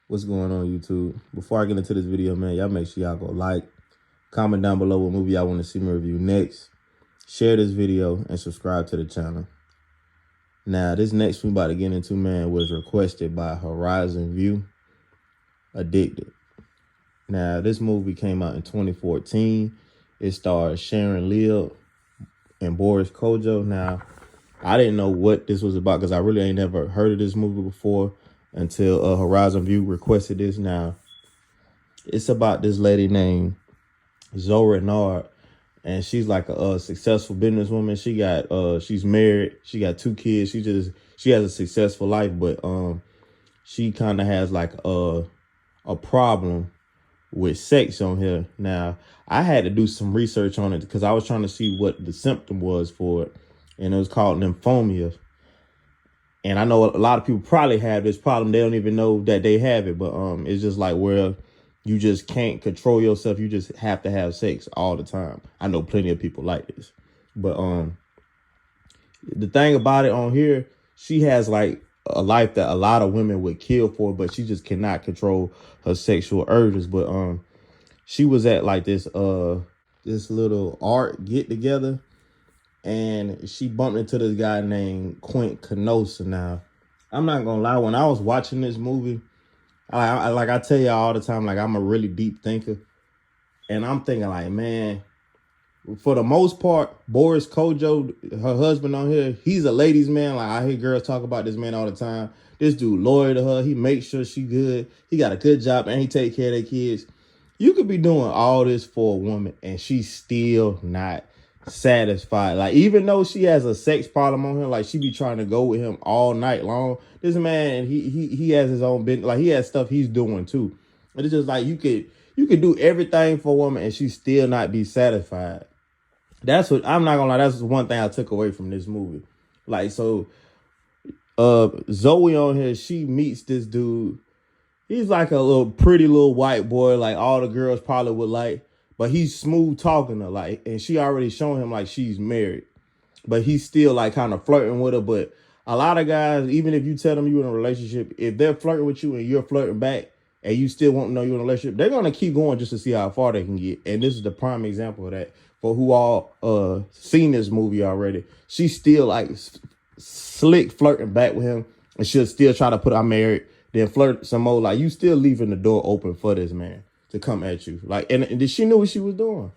What's going on, YouTube? Before I get into this video, man, y'all make sure y'all go like, comment down below what movie y'all want to see me review next, share this video, and subscribe to the channel. Now, this next we about to get into, man, was requested by Horizon View, Addicted. Now, this movie came out in 2014. It stars Sharon Leal and Boris Kojo. Now, I didn't know what this was about because I really ain't never heard of this movie before until Horizon View requested this. Now, it's about this lady named Zoe Renard, and she's like a successful businesswoman. She's married. She got 2 kids. She has a successful life, but she kind of has like a problem with sex on here. Now, I had to do some research on it because I was trying to see what the symptom was for it, and it was called nymphomia. And I know a lot of people probably have this problem. They don't even know that they have it, but it's just like where you just can't control yourself. You just have to have sex all the time. I know plenty of people like this, but the thing about it on here, she has like a life that a lot of women would kill for, but she just cannot control her sexual urges. But she was at like this little art get together, and she bumped into this guy named Quint Canosa. Now, I'm not gonna lie, when I was watching this movie, I tell y'all all the time, like, I'm a really deep thinker, and I'm thinking like, man, for the most part, Boris Kojo, her husband on here, he's a ladies' man. Like, I hear girls talk about this man all the time. This dude loyal to her. He makes sure she good. He got a good job, and he take care of their kids. You could be doing all this for a woman, and she's still not satisfied. Like, even though she has a sex problem on her, like, she be trying to go with him all night long. This man, he has his own business. Like, he has stuff he's doing too. But it's just like you could do everything for a woman and she still not be satisfied. That's what, I'm not gonna lie, that's one thing I took away from this movie. Like, so Zoe on here, she meets this dude. He's like a little pretty little white boy, like all the girls probably would like, but he's smooth talking to, like, and she already shown him like she's married, but he's still like kind of flirting with her. But a lot of guys, even if you tell them you're in a relationship, if they're flirting with you and you're flirting back and you still won't know you're in a relationship, they're gonna keep going just to see how far they can get. And this is the prime example of that. For who all seen this movie already, she's still like slick flirting back with him, and she'll still try to put I'm married, then flirt some more. Like, you still leaving the door open for this man to come at you. Like, and she knew what she was doing.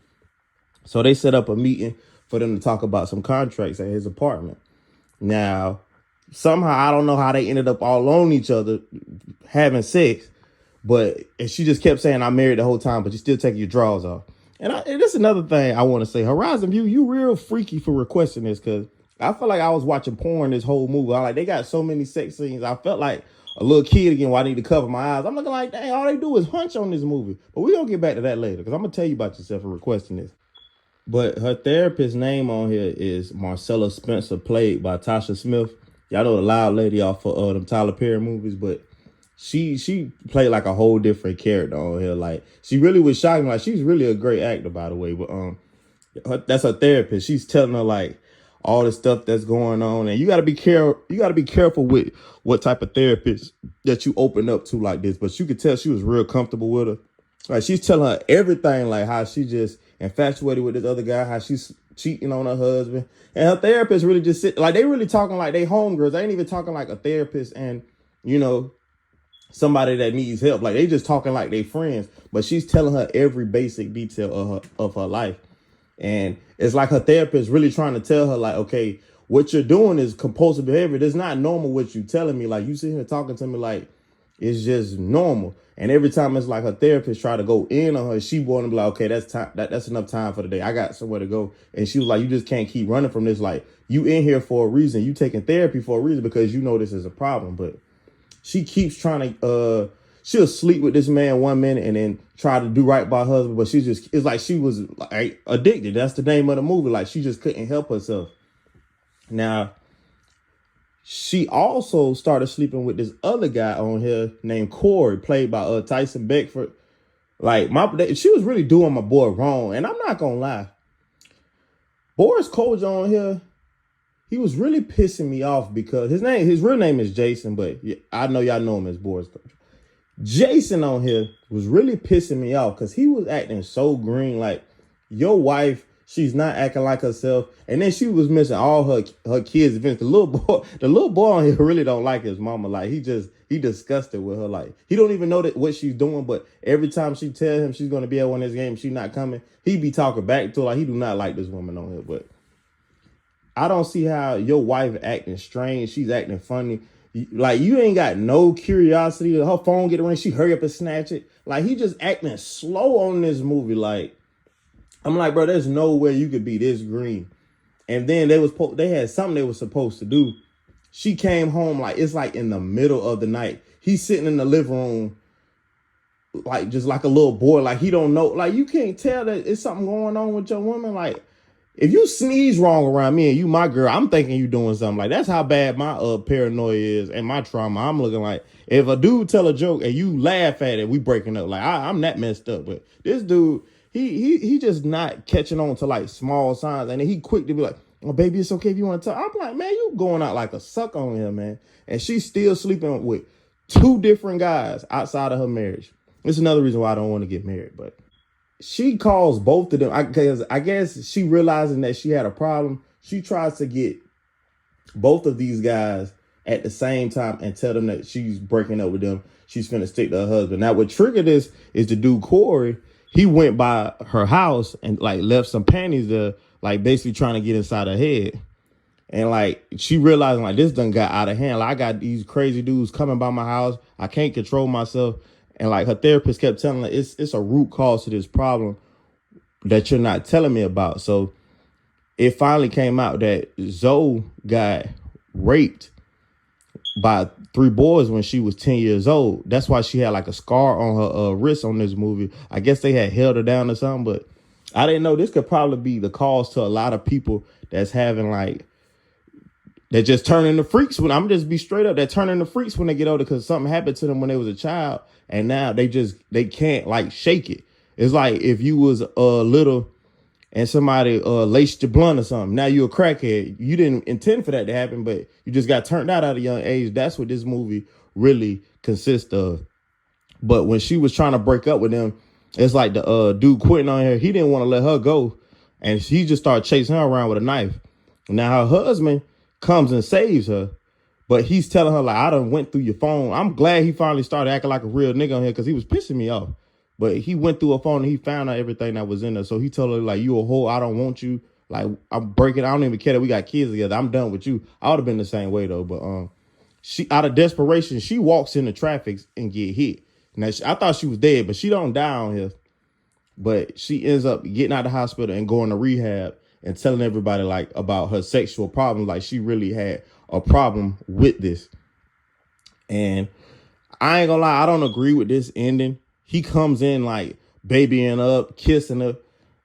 So they set up a meeting for them to talk about some contracts at his apartment. Now, somehow, I don't know how they ended up all on each other having sex, and she just kept saying I'm married the whole time, but you still take your drawers off. And that's another thing I want to say. Horizon View, you real freaky for requesting this, because I felt like I was watching porn this whole movie. They got so many sex scenes. I felt like a little kid again, why I need to cover my eyes. I'm looking like, dang, all they do is hunch on this movie. But we're going to get back to that later, because I'm going to tell you about yourself for requesting this. But her therapist's name on here is Marcella Spencer, played by Tasha Smith. Y'all know the loud lady off of them Tyler Perry movies, but she played like a whole different character on here. Like, she really was shocking. Like, she's really a great actor, by the way. But that's her therapist. She's telling her like all the stuff that's going on, and you got to be careful with what type of therapist that you open up to like this. But you could tell she was real comfortable with her. Like, she's telling her everything, like how she just infatuated with this other guy, how she's cheating on her husband, and her therapist really just like, they really talking like they homegirls. They ain't even talking like a therapist and, you know, somebody that needs help. Like, they just talking like they friends. But she's telling her every basic detail of her life. And it's like her therapist really trying to tell her, like, okay, what you're doing is compulsive behavior. It's not normal what you telling me. Like, you sitting here talking to me like it's just normal. And every time it's like her therapist try to go in on her, she want to be like, okay, that's time. That's enough time for the day. I got somewhere to go. And she was like, you just can't keep running from this. Like, you in here for a reason. You taking therapy for a reason because you know this is a problem. But she keeps trying to, she'll sleep with this man 1 minute and then try to do right by her husband. But it's like she was like addicted. That's the name of the movie. Like, she just couldn't help herself. Now, she also started sleeping with this other guy on here named Corey, played by Tyson Beckford. Like, she was really doing my boy wrong. And I'm not going to lie. Boris Kojo on here, he was really pissing me off because his real name is Jason, but I know y'all know him as Boris Kojo. Jason on here was really pissing me off because he was acting so green. Like, your wife, she's not acting like herself. And then she was missing all her kids' events. The little boy on here really don't like his mama. Like, he disgusted with her. Like, he don't even know what she's doing, but every time she tell him she's gonna be at one of his games, she's not coming, he be talking back to her. Like, he do not like this woman on here. But I don't see how your wife acting strange. She's acting funny. Like, you ain't got no curiosity. Her phone get ring, she hurry up and snatch it. Like, he just acting slow on this movie. Like, I'm like, bro, there's no way you could be this green. And then they had something they were supposed to do. She came home, like, it's like in the middle of the night. He's sitting in the living room, like, just like a little boy. Like, he don't know. Like, you can't tell that it's something going on with your woman. Like, if you sneeze wrong around me and you my girl, I'm thinking you doing something. Like, that's how bad my paranoia is and my trauma. I'm looking like, if a dude tell a joke and you laugh at it, we breaking up. Like, I'm that messed up. But this dude, he just not catching on to like small signs. And then he quick to be like, oh, baby, it's okay if you want to talk. I'm like, man, you going out like a suck on here, man. And she's still sleeping with 2 different guys outside of her marriage. It's another reason why I don't want to get married. But she calls both of them because I guess she realizing that she had a problem. She tries to get both of these guys at the same time and tell them that she's breaking up with them. She's finna stick to her husband. Now, what triggered this is the dude Corey. He went by her house and like left some panties there, like basically trying to get inside her head. And like she realizing like this done got out of hand. Like, I got these crazy dudes coming by my house. I can't control myself. And like her therapist kept telling her, it's a root cause to this problem that you're not telling me about. So it finally came out that Zoe got raped by 3 boys when she was 10 years old. That's why she had like a scar on her wrist on this movie. I guess they had held her down or something, but I didn't know this could probably be the cause to a lot of people that's having like, they're just turning to freaks. When I'm just be straight up, they're turning to freaks when they get older because something happened to them when they was a child. And now they can't like shake it. It's like if you was little and somebody laced your blunt or something. Now you're a crackhead. You didn't intend for that to happen, but you just got turned out at a young age. That's what this movie really consists of. But when she was trying to break up with him, it's like the dude quitting on her. He didn't want to let her go. And he just started chasing her around with a knife. Now her husband comes and saves her. But he's telling her, like, I done went through your phone. I'm glad he finally started acting like a real nigga on here because he was pissing me off. But he went through her phone and he found out everything that was in there. So he told her, like, you a hoe. I don't want you. Like, I'm breaking. I don't even care that we got kids together. I'm done with you. I would have been the same way, though. But she, out of desperation, she walks into traffic and get hit. Now, I thought she was dead, but she don't die on here. But she ends up getting out of the hospital and going to rehab and telling everybody, like, about her sexual problems. Like, she really had a problem with this. And I ain't gonna lie, I don't agree with this ending. He comes in like babying up, kissing her,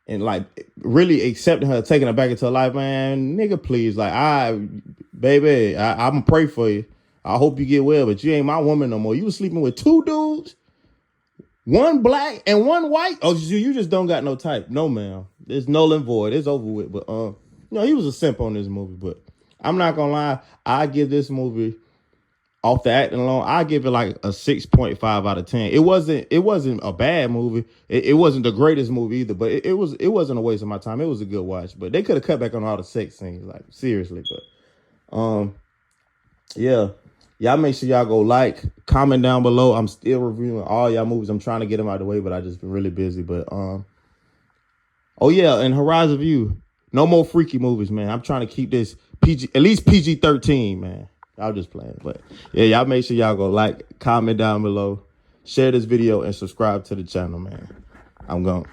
and like really accepting her, taking her back into her life. Man, nigga, please. Like, baby, I'm gonna pray for you. I hope you get well, but you ain't my woman no more. You was sleeping with 2 dudes, 1 black and 1 white. Oh, you just don't got no type. No, ma'am. It's null and void. It's over with. But he was a simp on this movie, but I'm not gonna lie. I give this movie, off the acting alone, I give it like a 6.5 out of 10. It wasn't a bad movie. It wasn't the greatest movie either, but it wasn't a waste of my time. It was a good watch. But they could have cut back on all the sex scenes, like seriously. But yeah. Y'all make sure y'all go like, comment down below. I'm still reviewing all y'all movies. I'm trying to get them out of the way, but I just been really busy. But oh yeah, and Horizon View. No more freaky movies, man. I'm trying to keep this PG, at least PG-13, man. I'm just playing. But yeah, y'all make sure y'all go like, comment down below, share this video, and subscribe to the channel, man. I'm gone.